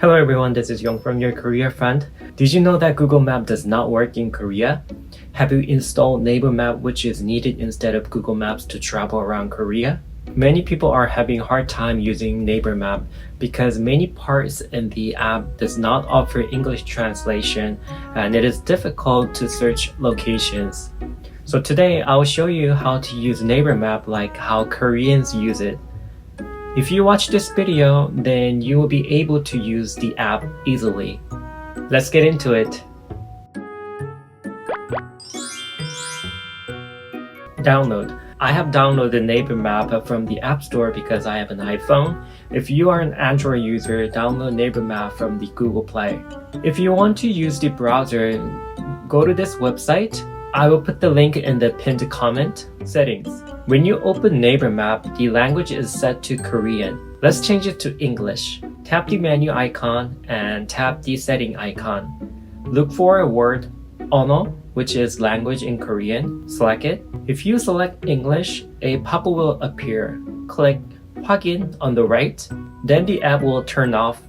Hello everyone, this is Young from your Korea friend. Did you know that Google Map does not work in Korea? Have you installed Naver Map, which is needed instead of Google Maps to travel around Korea? Many people are having a hard time using Naver Map because many parts in the app does not offer English translation and it is difficult to search locations. So today I'll show you how to use Naver Map like how Koreans use it. If you watch this video, then you will be able to use the app easily. Let's get into it. Download. I have downloaded Naver Map from the App Store because I have an iPhone. If you are an Android user, download Naver Map from the Google Play. If you want to use the browser, go to this website. I will put the link in the pinned comment. Settings. When you open Naver Map, the language is set to Korean. Let's change it to English. Tap the menu icon and tap the setting icon. Look for a word, 언어, which is language in Korean. Select it. If you select English, a pop-up will appear. Click 확인 on the right. Then the app will turn off.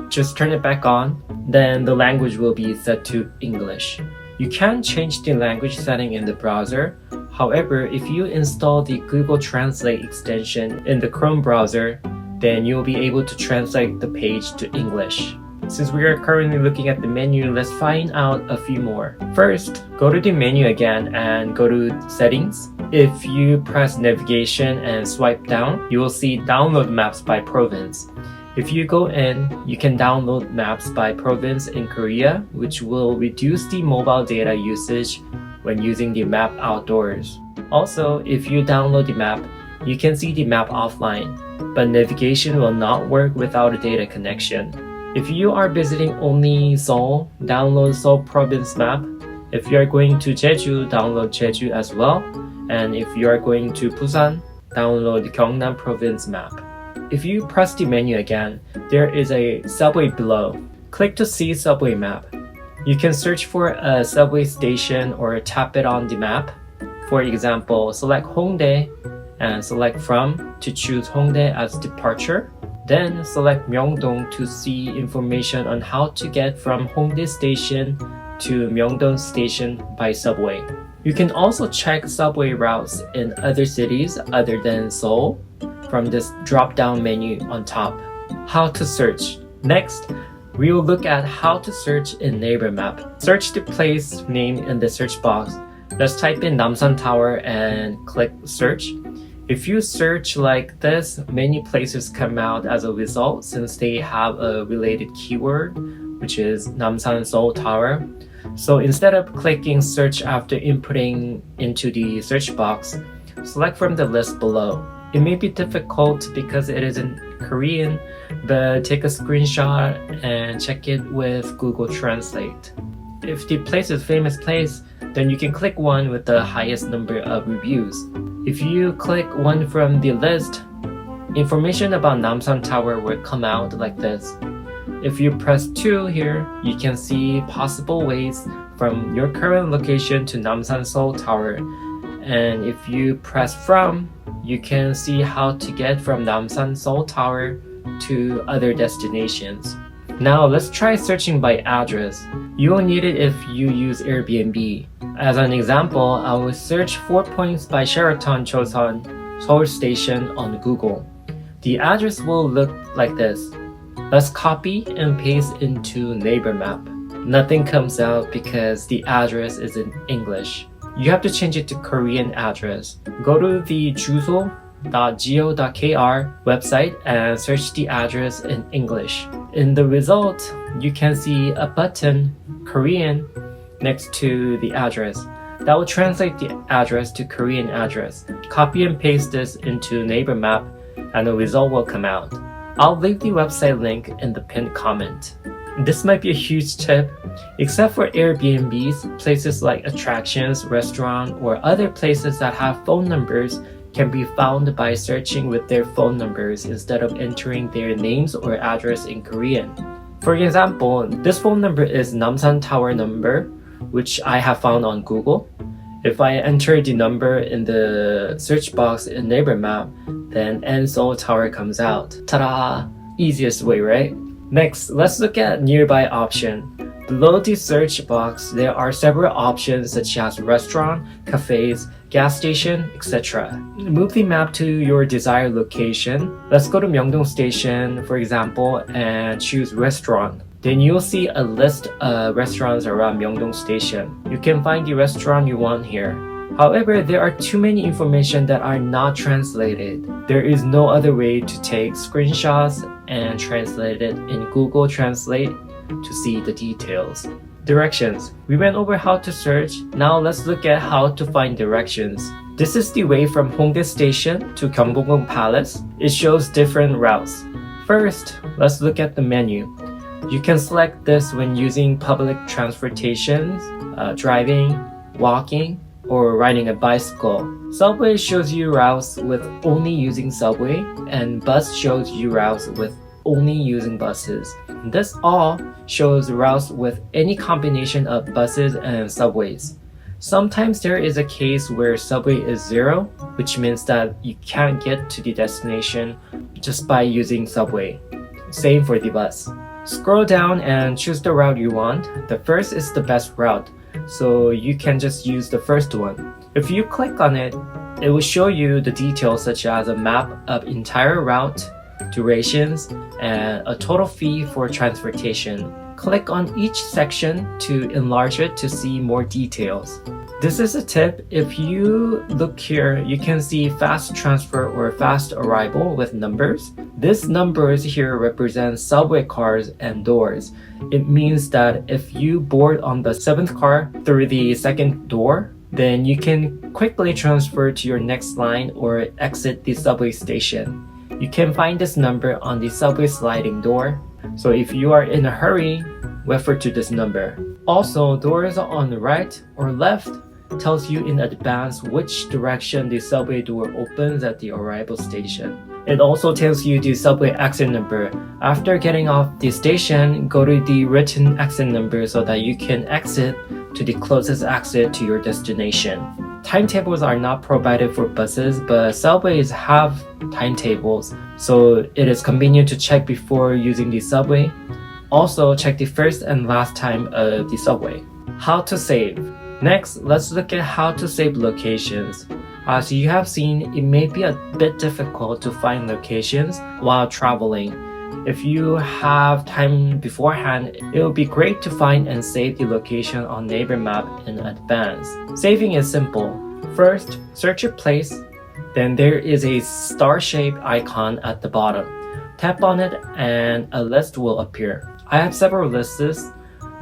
Just turn it back on. Then the language will be set to English. You can change the language setting in the browser. However, if you install the Google Translate extension in the Chrome browser, then you'll be able to translate the page to English. Since we are currently looking at the menu, let's find out a few more. First, go to the menu again and go to Settings. If you press Navigation and swipe down, you will see Download Maps by Province. If you go in, you can download maps by province in Korea, which will reduce the mobile data usage when using the map outdoors. Also, if you download the map, you can see the map offline, but navigation will not work without a data connection. If you are visiting only Seoul, download Seoul Province map. If you are going to Jeju, download Jeju as well. And if you are going to Busan, download Gyeongnam Province map. If you press the menu again, there is a subway below. Click to see subway map. You can search for a subway station or tap it on the map. For example, select Hongdae and select from to choose Hongdae as departure. Then select Myeongdong to see information on how to get from Hongdae station to Myeongdong station by subway. You can also check subway routes in other cities other than Seoul from this drop-down menu on top. How to search. Next, we will look at how to search in Naver Map. Search the place name in the search box. Let's type in Namsan Tower and click search. If you search like this, many places come out as a result since they have a related keyword, which is Namsan Seoul Tower. So instead of clicking search after inputting into the search box, select from the list below. It may be difficult because it is in Korean, but take a screenshot and check it with Google Translate. If the place is a famous place, then you can click one with the highest number of reviews. If you click one from the list, information about Namsan Tower will come out like this. If you press 2 here, you can see possible ways from your current location to Namsan Seoul Tower. And if you press from, you can see how to get from Namsan Seoul Tower to other destinations. Now let's try searching by address. You will need it if you use Airbnb. As an example, I will search 4 points by Sheraton Chosun Seoul Station on Google. The address will look like this. Let's copy and paste into Naver Map. Nothing comes out because the address is in English. You have to change it to Korean address. Go to the juso.go.kr website and search the address in English. In the result, you can see a button, Korean, next to the address. That will translate the address to Korean address. Copy and paste this into Naver Map and the result will come out. I'll leave the website link in the pinned comment. This might be a huge tip. Except for Airbnbs, places like attractions, restaurants, or other places that have phone numbers can be found by searching with their phone numbers instead of entering their names or address in Korean. For example, this phone number is Namsan Tower number, which I have found on Google. If I enter the number in the search box in Naver Map, then Seoul Tower comes out. Ta-da! Easiest way, right? Next, let's look at nearby option. Below the search box, there are several options such as restaurant, cafes, gas station, etc. Move the map to your desired location. Let's go to Myeongdong Station, for example, and choose restaurant. Then you'll see a list of restaurants around Myeongdong Station. You can find the restaurant you want here. However, there are too many information that are not translated. There is no other way to take screenshots and translate it in Google Translate to see the details. Directions. We went over how to search. Now let's look at how to find directions. This is the way from Hongdae Station to Gyeongbokgung Palace. It shows different routes. First, let's look at the menu. You can select this when using public transportation, driving, walking, or riding a bicycle. Subway shows you routes with only using subway, and bus shows you routes with only using buses. This all shows routes with any combination of buses and subways. Sometimes there is a case where subway is 0, which means that you can't get to the destination just by using subway. Same for the bus. Scroll down and choose the route you want. The first is the best route, so you can just use the first one. If you click on it, it will show you the details such as a map of entire route, durations, and a total fee for transportation. Click on each section to enlarge it to see more details. This is a tip. If you look here, you can see fast transfer or fast arrival with numbers. These numbers here represent subway cars and doors. It means that if you board on the 7th car through the 2nd door, then you can quickly transfer to your next line or exit the subway station. You can find this number on the subway sliding door. So if you are in a hurry, refer to this number. Also, doors on the right or left tells you in advance which direction the subway door opens at the arrival station. It also tells you the subway exit number. After getting off the station, go to the written exit number so that you can exit to the closest exit to your destination. Timetables are not provided for buses, but subways have timetables, so it is convenient to check before using the subway. Also, check the first and last time of the subway. How to save. Next, let's look at how to save locations. As you have seen, it may be a bit difficult to find locations while traveling. If you have time beforehand, it would be great to find and save the location on Naver Map in advance. Saving is simple. First, search your place. Then there is a star-shaped icon at the bottom. Tap on it and a list will appear. I have several lists,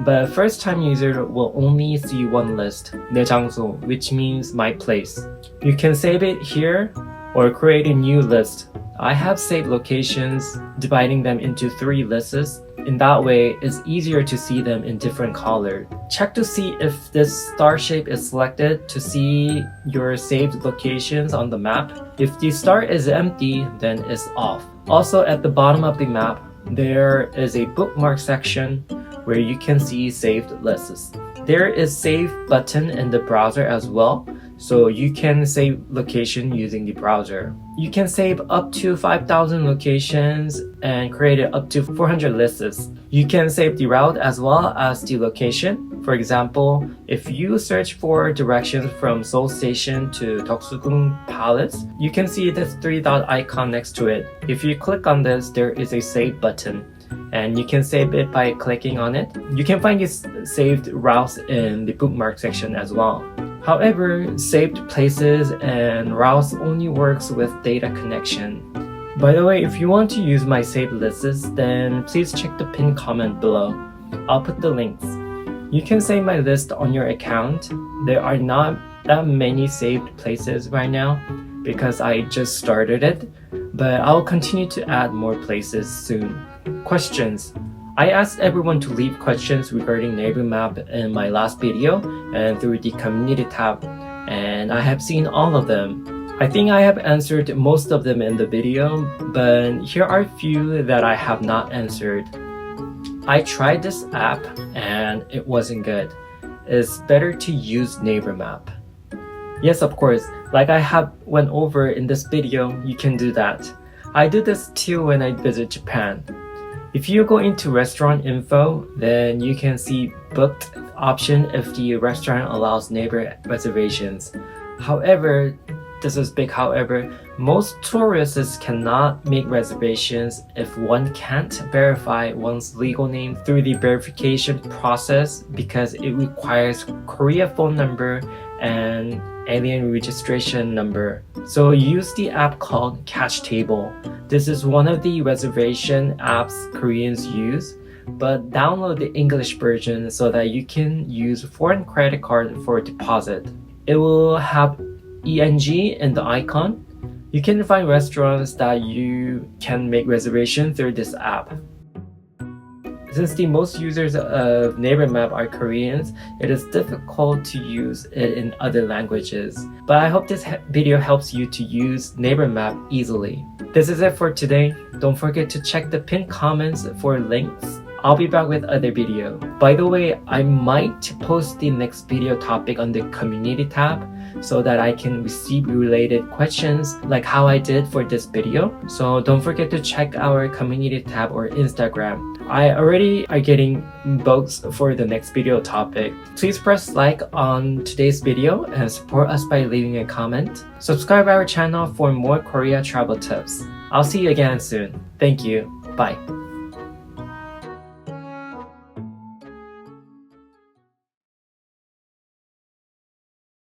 but first-time user will only see one list, 내 장소, which means my place. You can save it here or create a new list. I have saved locations, dividing them into 3 lists. In that way, it's easier to see them in different colors. Check to see if this star shape is selected to see your saved locations on the map. If the star is empty, then it's off. Also, at the bottom of the map, there is a bookmark section where you can see saved lists. There is save button in the browser as well, so you can save location using the browser. You can save up to 5,000 locations and create up to 400 lists. You can save the route as well as the location. For example, if you search for directions from Seoul Station to Gyeongbokgung Palace, you can see this 3-dot icon next to it. If you click on this, there is a save button, and you can save it by clicking on it. You can find these saved routes in the bookmark section as well. However, saved places and routes only works with data connection. By the way, if you want to use my saved lists, then please check the pinned comment below. I'll put the links. You can save my list on your account. There are not that many saved places right now because I just started it, but I'll continue to add more places soon. Questions. I asked everyone to leave questions regarding Naver Map in my last video and through the community tab, and I have seen all of them. I think I have answered most of them in the video, but here are a few that I have not answered. I tried this app and it wasn't good. It's better to use Naver Map. Yes, of course, like I have went over in this video, you can do that. I do this too when I visit Japan. If you go into restaurant info, then you can see booked option if the restaurant allows Naver reservations. However, this is big however, most tourists cannot make reservations if one can't verify one's legal name through the verification process because it requires Korea phone number and alien registration number. So use the app called Catch Table. This is one of the reservation apps Koreans use, but download the English version so that you can use foreign credit card for deposit. It will have ENG in the icon. You can find restaurants that you can make reservation through this app. Since the most users of Naver Map are Koreans, it is difficult to use it in other languages. But I hope this video helps you to use Naver Map easily. This is it for today. Don't forget to check the pinned comments for links. I'll be back with other video. By the way, I might post the next video topic on the community tab so that I can receive related questions like how I did for this video. So don't forget to check our community tab or Instagram. I already are getting votes for the next video topic. Please press like on today's video and support us by leaving a comment. Subscribe our channel for more Korea travel tips. I'll see you again soon. Thank you. Bye.